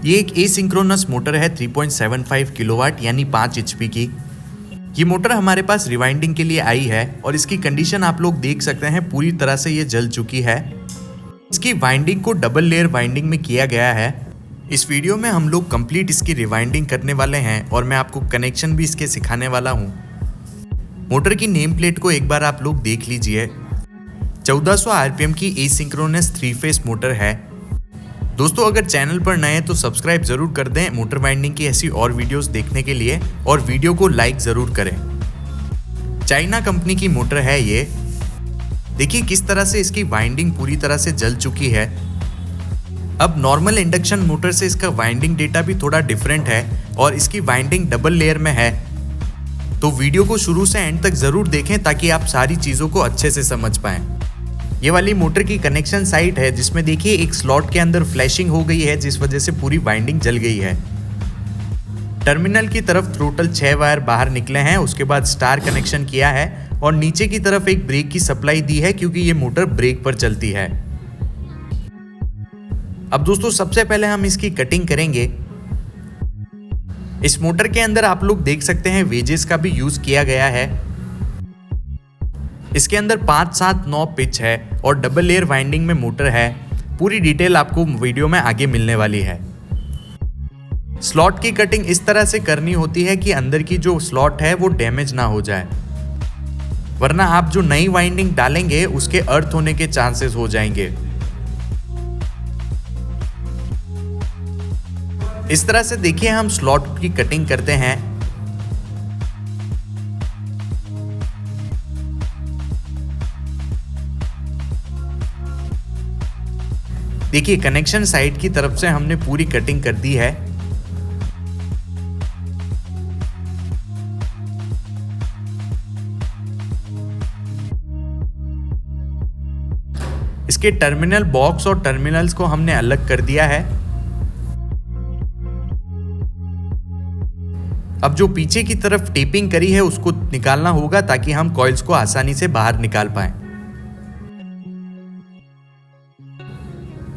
ये एक asynchronous motor है 3.75 किलोवाट यानी 5 एचपी की। ये मोटर हमारे पास रिवाइंडिंग के लिए आई है और इसकी कंडीशन आप लोग देख सकते हैं, पूरी तरह से ये जल चुकी है। इसकी वाइंडिंग को डबल लेयर वाइंडिंग में किया गया है। इस वीडियो में हम लोग कंप्लीट इसकी रिवाइंडिंग करने वाले हैं और मैं आपको कनेक्शन भी इसके सिखाने वाला हूँ। मोटर की नेम प्लेट को एक बार आप लोग देख लीजिए। 1400 आरपीएम की एसिंक्रोनस 3 फेस मोटर है। दोस्तों अगर चैनल पर नए हैं तो सब्सक्राइब जरूर कर दें मोटर वाइंडिंग की ऐसी और वीडियोस देखने के लिए, और वीडियो को लाइक जरूर करें। चाइना कंपनी की मोटर है ये। देखिए किस तरह से इसकी वाइंडिंग पूरी तरह से जल चुकी है। अब नॉर्मल इंडक्शन मोटर से इसका वाइंडिंग डेटा भी थोड़ा डिफरेंट है और इसकी वाइंडिंग डबल लेयर में है। तो वीडियो को शुरू से एंड तक जरूर देखें ताकि आप सारी चीजों को अच्छे से समझ पाएं। ये वाली मोटर की कनेक्शन साइट है जिसमें देखिए एक स्लॉट के अंदर फ्लैशिंग हो गई है, जिस वजह से पूरी वाइंडिंग जल गई है। टर्मिनल की तरफ टोटल 6 वायर बाहर निकले हैं। उसके बाद स्टार कनेक्शन किया है और नीचे की तरफ एक ब्रेक की सप्लाई दी है क्योंकि ये मोटर ब्रेक पर चलती है। अब दोस्तों सबसे पहले हम इसकी कटिंग करेंगे। इस मोटर के अंदर आप लोग देख सकते हैं वेजेस का भी यूज किया गया है। इसके अंदर 5, 7, 9 पिच है और डबल लेयर वाइंडिंग में मोटर है। पूरी डिटेल आपको वीडियो में आगे मिलने वाली है। स्लॉट की कटिंग इस तरह से करनी होती है कि अंदर की जो स्लॉट है वो डैमेज ना हो जाए, वरना आप जो नई वाइंडिंग डालेंगे उसके अर्थ होने के चांसेस हो जाएंगे। इस तरह से देखिए हम स्लॉट की कटिंग करते हैं। देखिए कनेक्शन साइड की तरफ से हमने पूरी कटिंग कर दी है। इसके टर्मिनल बॉक्स और टर्मिनल्स को हमने अलग कर दिया है। अब जो पीछे की तरफ टेपिंग करी है उसको निकालना होगा ताकि हम कॉइल्स को आसानी से बाहर निकाल पाएं।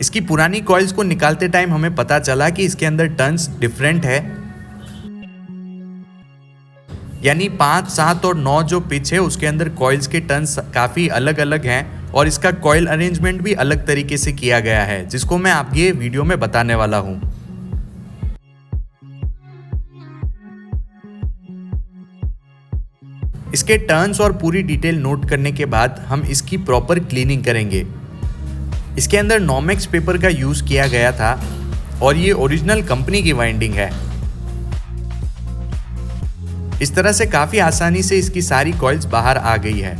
इसकी पुरानी कॉइल्स को निकालते टाइम हमें पता चला कि इसके अंदर टर्न्स डिफरेंट है, यानी 5, 7 और 9 जो पिच है उसके अंदर कॉइल्स के टर्न्स काफी अलग अलग हैं और इसका कॉइल अरेंजमेंट भी अलग तरीके से किया गया है, जिसको मैं आपके वीडियो में बताने वाला हूं। इसके टर्न्स और पूरी डिटेल नोट करने के बाद हम इसकी प्रॉपर क्लीनिंग करेंगे। इसके अंदर नॉमेक्स पेपर का यूज किया गया था और ये ओरिजिनल कंपनी की वाइंडिंग है। इस तरह से काफी आसानी से इसकी सारी कॉइल्स बाहर आ गई है।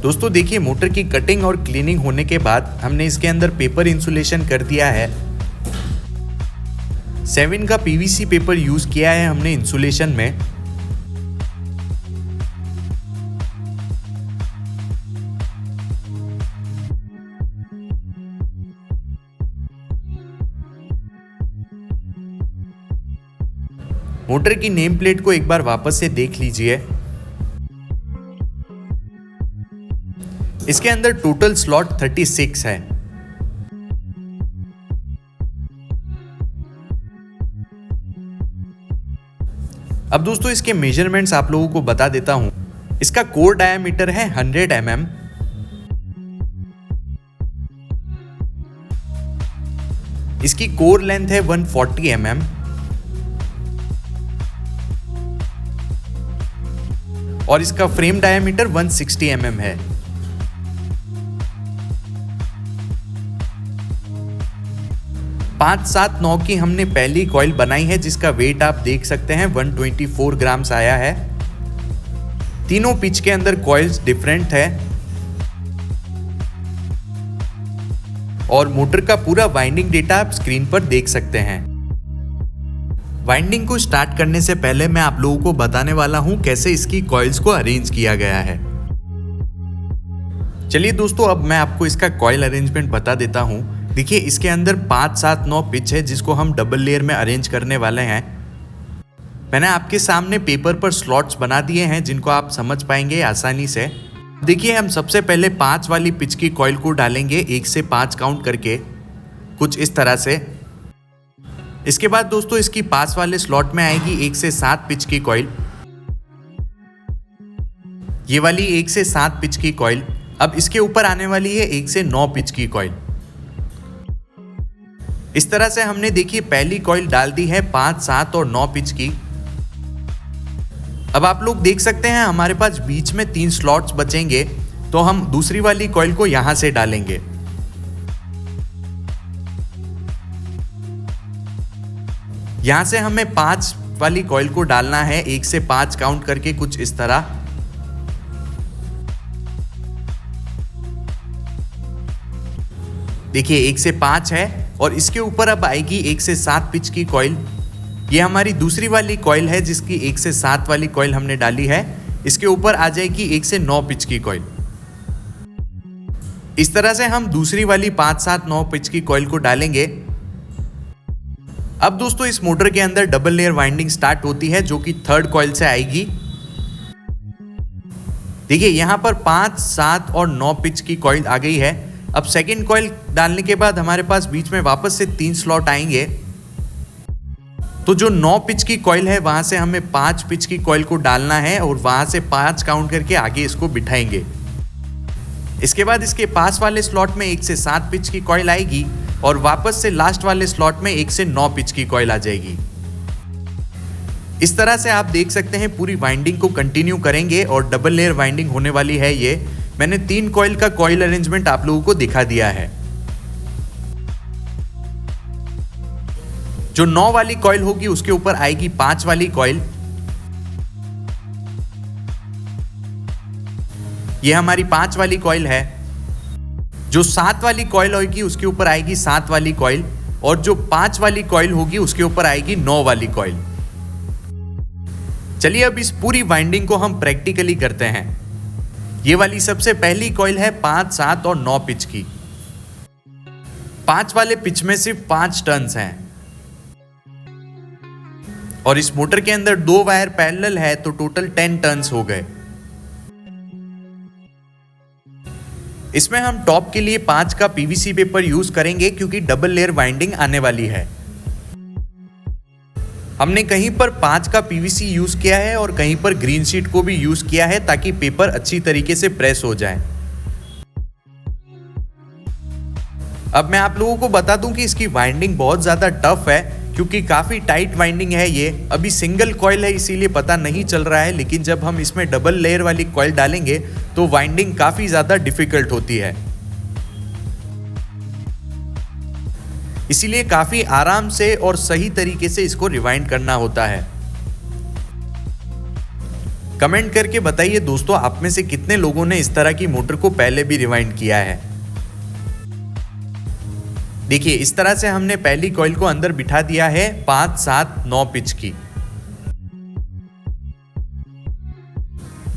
दोस्तों देखिए मोटर की कटिंग और क्लीनिंग होने के बाद हमने इसके अंदर पेपर इंसुलेशन कर दिया है। 7 का पीवीसी पेपर यूज किया है हमने इंसुलेशन में। मोटर की नेम प्लेट को एक बार वापस से देख लीजिए। इसके अंदर टोटल स्लॉट 36 है। अब दोस्तों इसके मेजरमेंट्स आप लोगों को बता देता हूं। इसका कोर डायामीटर है 100 mm। इसकी कोर लेंथ है 140 mm और इसका फ्रेम डायामीटर 160 mm है। पांच 7, 9 की हमने पहली कॉइल बनाई है जिसका वेट आप देख सकते हैं 124 ग्राम्स आया है। तीनों पिच के अंदर कॉइल्स डिफरेंट है और मोटर का पूरा वाइंडिंग डेटा आप स्क्रीन पर देख सकते हैं। वाइंडिंग को स्टार्ट करने से पहले मैं आप लोगों को बताने वाला हूं कैसे इसकी कॉइल्स को अरेंज किया गया है। चलिए दोस्तों अब मैं आपको इसका कॉइल अरेंजमेंट बता देता हूं। देखिए इसके अंदर 5, 7, 9 पिच है जिसको हम डबल लेयर में अरेंज करने वाले हैं। मैंने आपके सामने पेपर पर स्लॉट्स बना दिए हैं जिनको आप समझ पाएंगे आसानी से। देखिए हम सबसे पहले 5 वाली पिच की कॉइल को डालेंगे 1 से 5 काउंट करके। कुछ इस तरह से। इसके बाद दोस्तों इसकी पास वाले स्लॉट में आएगी 1 से 7 पिच की कॉइल। ये वाली 1 से 7 पिच की कॉइल। अब इसके ऊपर आने वाली है 1 से 9 पिच की कॉइल। इस तरह से हमने देखिए पहली कॉइल डाल दी है 5, 7 और 9 पिच की। अब आप लोग देख सकते हैं हमारे पास बीच में 3 स्लॉट्स बचेंगे, तो हम दूसरी वाली कॉइल को यहां से डालेंगे। यहां से हमें 5 वाली कॉइल को डालना है, 1 से 5 काउंट करके कुछ इस तरह। देखिए 1 से 5 है और इसके ऊपर अब आएगी 1 से 7 पिच की कॉइल। ये हमारी दूसरी वाली कॉइल है जिसकी 1 से 7 वाली कॉइल हमने डाली है। इसके ऊपर आ जाएगी 1 से 9 पिच की कॉइल। इस तरह से हम दूसरी वाली 5, 7, 9 पिच की कॉइल को डालेंगे। अब दोस्तों इस मोटर के अंदर डबल लेयर वाइंडिंग स्टार्ट होती है जो कि 3rd कॉइल से आएगी। देखिए यहां पर 5, 7 और 9 पिच की कॉइल आ गई है। अब 2nd कॉइल डालने के बाद हमारे पास बीच में वापस से 3 स्लॉट आएंगे। तो जो 9 पिच की कॉइल है वहां से हमें 5 पिच की कॉइल को डालना है और वहां से 5 काउंट करके आगे इसको बिठाएंगे। इसके बाद इसके पास वाले स्लॉट में 1 से 7 पिच की कॉइल आएगी और वापस से लास्ट वाले स्लॉट में 1 से 9 पिच की कॉइल आ जाएगी। इस तरह से आप देख सकते हैं पूरी वाइंडिंग को कंटिन्यू करेंगे और डबल लेयर वाइंडिंग होने वाली है। ये मैंने 3 कॉइल का कॉइल अरेंजमेंट आप लोगों को दिखा दिया है। जो 9 वाली कॉइल होगी उसके ऊपर आएगी 5 वाली कॉइल। ये हमारी 5 वाली कॉइल है। जो 7 वाली कॉइल होगी उसके ऊपर आएगी 7 वाली कॉइल और जो 5 वाली कॉइल होगी उसके ऊपर आएगी 9 वाली कॉइल। चलिए अब इस पूरी वाइंडिंग को हम प्रैक्टिकली करते हैं। ये वाली सबसे पहली कॉइल है 5, 7 और 9 पिच की। 5 वाले पिच में सिर्फ 5 टर्न्स हैं और इस मोटर के अंदर 2 वायर पैरेलल है तो टोटल 10 टर्न्स हो गए। इसमें हम टॉप के लिए 5 का पीवीसी पेपर यूज करेंगे क्योंकि डबल लेयर वाइंडिंग आने वाली है। हमने कहीं पर 5 का पीवीसी यूज किया है और कहीं पर ग्रीन शीट को भी यूज किया है ताकि पेपर अच्छी तरीके से प्रेस हो जाए। अब मैं आप लोगों को बता दूं कि इसकी वाइंडिंग बहुत ज्यादा टफ है क्योंकि काफी टाइट वाइंडिंग है। ये अभी सिंगल कॉइल है इसीलिए पता नहीं चल रहा है, लेकिन जब हम इसमें डबल लेयर वाली कॉइल डालेंगे तो वाइंडिंग काफी ज्यादा डिफिकल्ट होती है। इसीलिए काफी आराम से और सही तरीके से इसको रिवाइंड करना होता है। कमेंट करके बताइए दोस्तों आप में से कितने लोगों ने इस तरह की मोटर को पहले भी रिवाइंड किया है। देखिए इस तरह से हमने पहली कॉइल को अंदर बिठा दिया है 5, 7, 9 पिच की।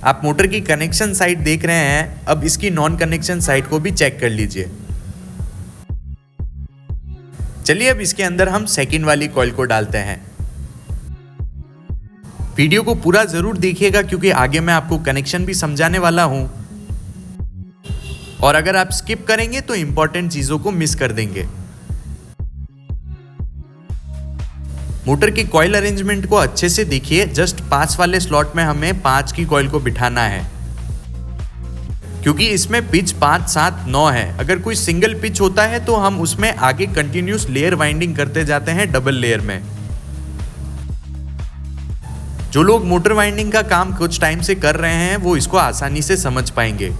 आप मोटर की कनेक्शन साइड देख रहे हैं, अब इसकी नॉन कनेक्शन साइड को भी चेक कर लीजिए। चलिए अब इसके अंदर हम 2nd वाली कॉइल को डालते हैं। वीडियो को पूरा जरूर देखिएगा क्योंकि आगे मैं आपको कनेक्शन भी समझाने वाला हूं और अगर आप स्किप करेंगे तो इंपॉर्टेंट चीजों को मिस कर देंगे। मोटर की कॉइल अरेंजमेंट को अच्छे से देखिए। जस्ट 5 वाले स्लॉट में हमें 5 की कॉइल को बिठाना है क्योंकि इसमें पिच 5, 7, 9 है। अगर कोई सिंगल पिच होता है तो हम उसमें आगे कंटिन्यूस लेयर वाइंडिंग करते जाते हैं डबल लेयर में। जो लोग मोटर वाइंडिंग का काम कुछ टाइम से कर रहे हैं वो इसको आसानी से समझ पाएंगे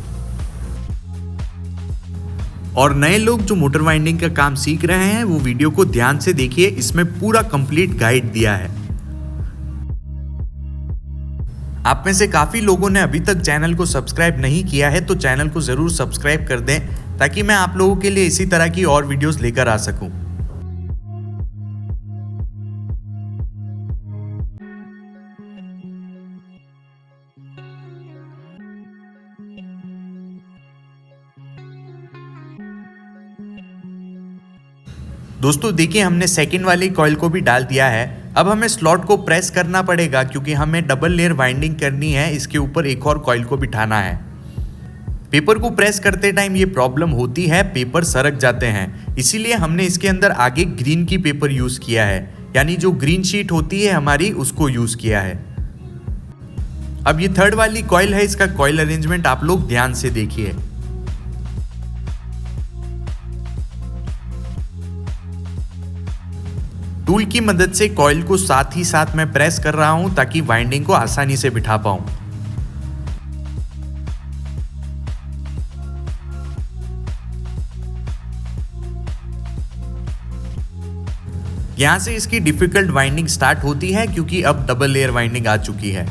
और नए लोग जो मोटर वाइंडिंग का काम सीख रहे हैं वो वीडियो को ध्यान से देखिए, इसमें पूरा कंप्लीट गाइड दिया है। आप में से काफी लोगों ने अभी तक चैनल को सब्सक्राइब नहीं किया है तो चैनल को जरूर सब्सक्राइब कर दें ताकि मैं आप लोगों के लिए इसी तरह की और वीडियोस लेकर आ सकूं। दोस्तों देखिए हमने 2nd वाली कॉइल को भी डाल दिया है। अब हमें स्लॉट को प्रेस करना पड़ेगा क्योंकि हमें डबल लेयर वाइंडिंग करनी है। इसके ऊपर एक और कॉइल को बिठाना है। पेपर को प्रेस करते टाइम ये प्रॉब्लम होती है, पेपर सरक जाते हैं, इसीलिए हमने इसके अंदर आगे ग्रीन की पेपर यूज किया है, यानी जो ग्रीन शीट होती है हमारी उसको यूज किया है। अब ये थर्ड वाली कॉइल है, इसका कॉइल अरेंजमेंट आप लोग ध्यान से देखिए। टूल की मदद से कॉइल को साथ ही साथ मैं प्रेस कर रहा हूं ताकि वाइंडिंग को आसानी से बिठा पाऊं। यहां से इसकी डिफिकल्ट वाइंडिंग स्टार्ट होती है क्योंकि अब डबल लेयर वाइंडिंग आ चुकी है।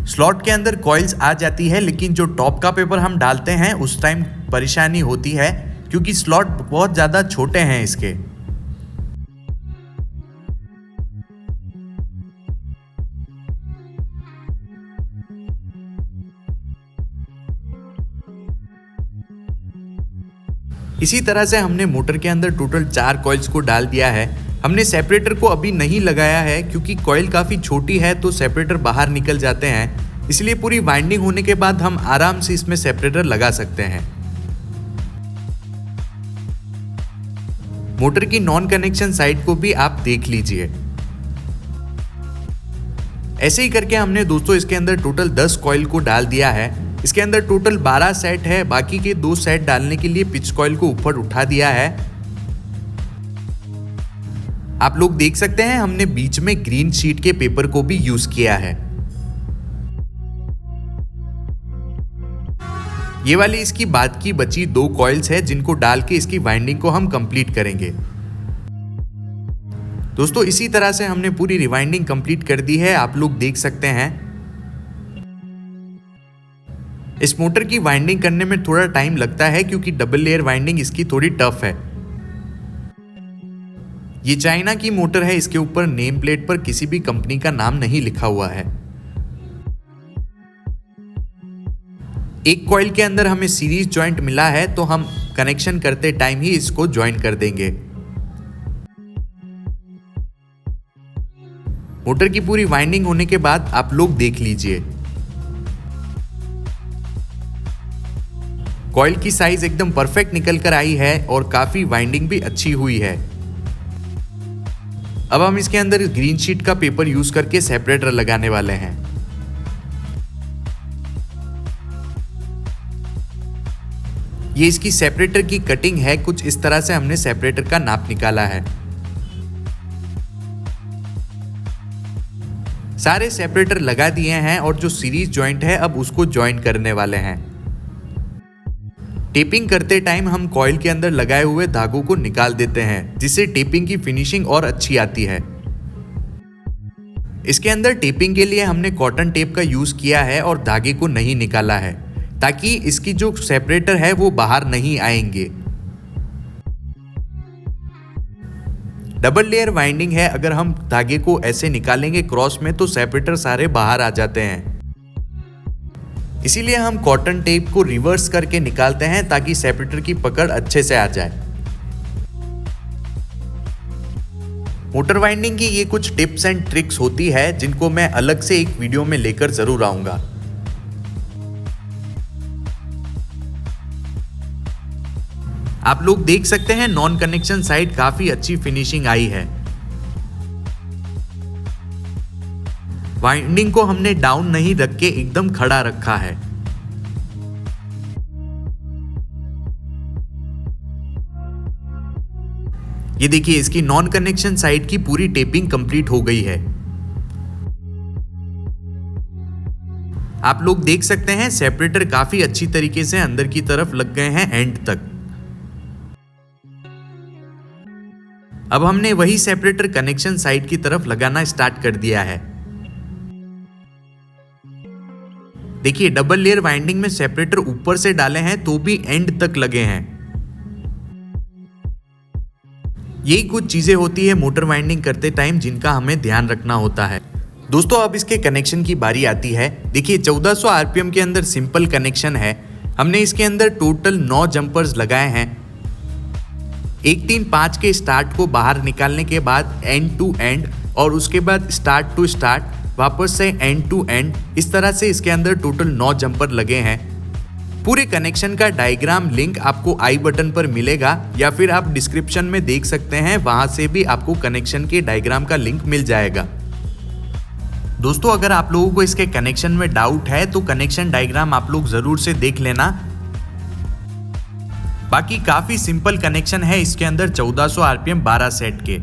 स्लॉट के अंदर कॉइल्स आ जाती है, लेकिन जो टॉप का पेपर हम डालते हैं उस टाइम परेशानी होती है क्योंकि स्लॉट बहुत ज़्यादा छोटे हैं इसके। इसी तरह से हमने मोटर के अंदर टोटल 4 कॉइल्स को डाल दिया है। हमने सेपरेटर को अभी नहीं लगाया है क्योंकि कॉइल काफ़ी छोटी है तो सेपरेटर बाहर निकल जाते हैं, इसलिए पूरी वाइंडिंग होने के बाद हम आराम से इसमें सेपरेटर लगा सकते हैं। मोटर की नॉन कनेक्शन साइड को भी आप देख लीजिए। ऐसे ही करके हमने दोस्तों इसके अंदर टोटल 10 कॉइल को डाल दिया है। इसके अंदर टोटल 12 सेट है, बाकी के 2 सेट डालने के लिए पिच कॉइल को ऊपर उठा दिया है। आप लोग देख सकते हैं हमने बीच में ग्रीन शीट के पेपर को भी यूज किया है। ये वाली इसकी बाद की बची 2 कॉइल्स है जिनको डाल के इसकी वाइंडिंग को हम कंप्लीट करेंगे। दोस्तों इसी तरह से हमने पूरी रिवाइंडिंग कंप्लीट कर दी है, आप लोग देख सकते हैं। इस मोटर की वाइंडिंग करने में थोड़ा टाइम लगता है क्योंकि डबल लेयर वाइंडिंग इसकी थोड़ी टफ है। ये चाइना की मोटर है, इसके ऊपर नेम प्लेट पर किसी भी कंपनी का नाम नहीं लिखा हुआ है। एक कॉइल के अंदर हमें सीरीज जॉइंट मिला है तो हम कनेक्शन करते टाइम ही इसको ज्वाइन कर देंगे। मोटर की पूरी वाइंडिंग होने के बाद आप लोग देख लीजिए, कॉइल की साइज एकदम परफेक्ट निकल कर आई है और काफी वाइंडिंग भी अच्छी हुई है। अब हम इसके अंदर ग्रीन शीट का पेपर यूज करके सेपरेटर लगाने वाले हैं। ये इसकी सेपरेटर की कटिंग है, कुछ इस तरह से हमने सेपरेटर का नाप निकाला है। सारे सेपरेटर लगा दिए हैं और जो सीरीज जॉइंट है अब उसको ज्वाइन करने वाले हैं। टेपिंग करते टाइम हम कॉइल के अंदर लगाए हुए धागों को निकाल देते हैं, जिससे टेपिंग की फिनिशिंग और अच्छी आती है। इसके अंदर टेपिंग के लिए हमने कॉटन टेप का यूज किया है और धागे को नहीं निकाला है ताकि इसकी जो सेपरेटर है वो बाहर नहीं आएंगे। डबल लेयर वाइंडिंग है, अगर हम धागे को ऐसे निकालेंगे क्रॉस में तो सेपरेटर सारे बाहर आ जाते हैं, इसीलिए हम कॉटन टेप को रिवर्स करके निकालते हैं ताकि सेपरेटर की पकड़ अच्छे से आ जाए। मोटर वाइंडिंग की ये कुछ टिप्स एंड ट्रिक्स होती है जिनको मैं अलग से एक वीडियो में लेकर जरूर आऊंगा। आप लोग देख सकते हैं नॉन कनेक्शन साइड काफी अच्छी फिनिशिंग आई है। वाइंडिंग को हमने डाउन नहीं रख के एकदम खड़ा रखा है। ये देखिए इसकी नॉन कनेक्शन साइड की पूरी टेपिंग कंप्लीट हो गई है। आप लोग देख सकते हैं सेपरेटर काफी अच्छी तरीके से अंदर की तरफ लग गए हैं एंड तक। अब हमने वही सेपरेटर कनेक्शन साइड की तरफ लगाना स्टार्ट कर दिया है। देखिए डबल लेयर वाइंडिंग में सेपरेटर ऊपर से डाले हैं तो भी एंड तक लगे हैं। यही कुछ चीजें होती है मोटर वाइंडिंग करते टाइम जिनका हमें ध्यान रखना होता है। दोस्तों अब इसके कनेक्शन की बारी आती है। देखिए 1400 आरपीएम के अंदर सिंपल कनेक्शन है। हमने इसके अंदर टोटल 9 जंपर्स लगाए हैं। 135 के स्टार्ट को बाहर निकालने के बाद एंड टू एंड और उसके बाद स्टार्ट टू स्टार्ट वापस से एंड टू एंड, इस तरह से इसके अंदर टोटल 9 जंपर लगे हैं। पूरे कनेक्शन का डायग्राम लिंक आपको आई बटन पर मिलेगा या फिर आप डिस्क्रिप्शन में देख सकते हैं, वहां से भी आपको कनेक्शन के डायग्राम का लिंक मिल जाएगा। दोस्तों अगर आप लोगों को इसके कनेक्शन में डाउट है तो कनेक्शन डायग्राम आप लोग जरूर से देख लेना। बाकी काफी सिंपल कनेक्शन है इसके अंदर 1400 आरपीएम 12 सेट के।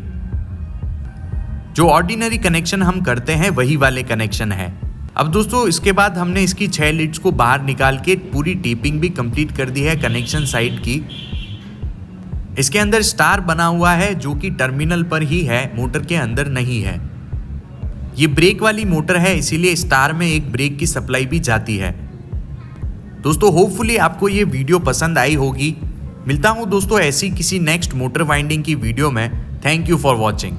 जो ऑर्डिनरी कनेक्शन हम करते हैं वही वाले कनेक्शन है। अब दोस्तों इसके बाद हमने इसकी 6 लीड्स को बाहर निकाल के पूरी टेपिंग भी कंप्लीट कर दी है कनेक्शन साइड की। इसके अंदर स्टार बना हुआ है जो कि टर्मिनल पर ही है, मोटर के अंदर नहीं है। ये ब्रेक वाली मोटर है इसीलिए स्टार में एक ब्रेक की सप्लाई भी जाती है। दोस्तों होपफुली आपको ये वीडियो पसंद आई होगी। मिलता हूँ दोस्तों ऐसी किसी नेक्स्ट मोटर वाइंडिंग की वीडियो में। Thank you for watching.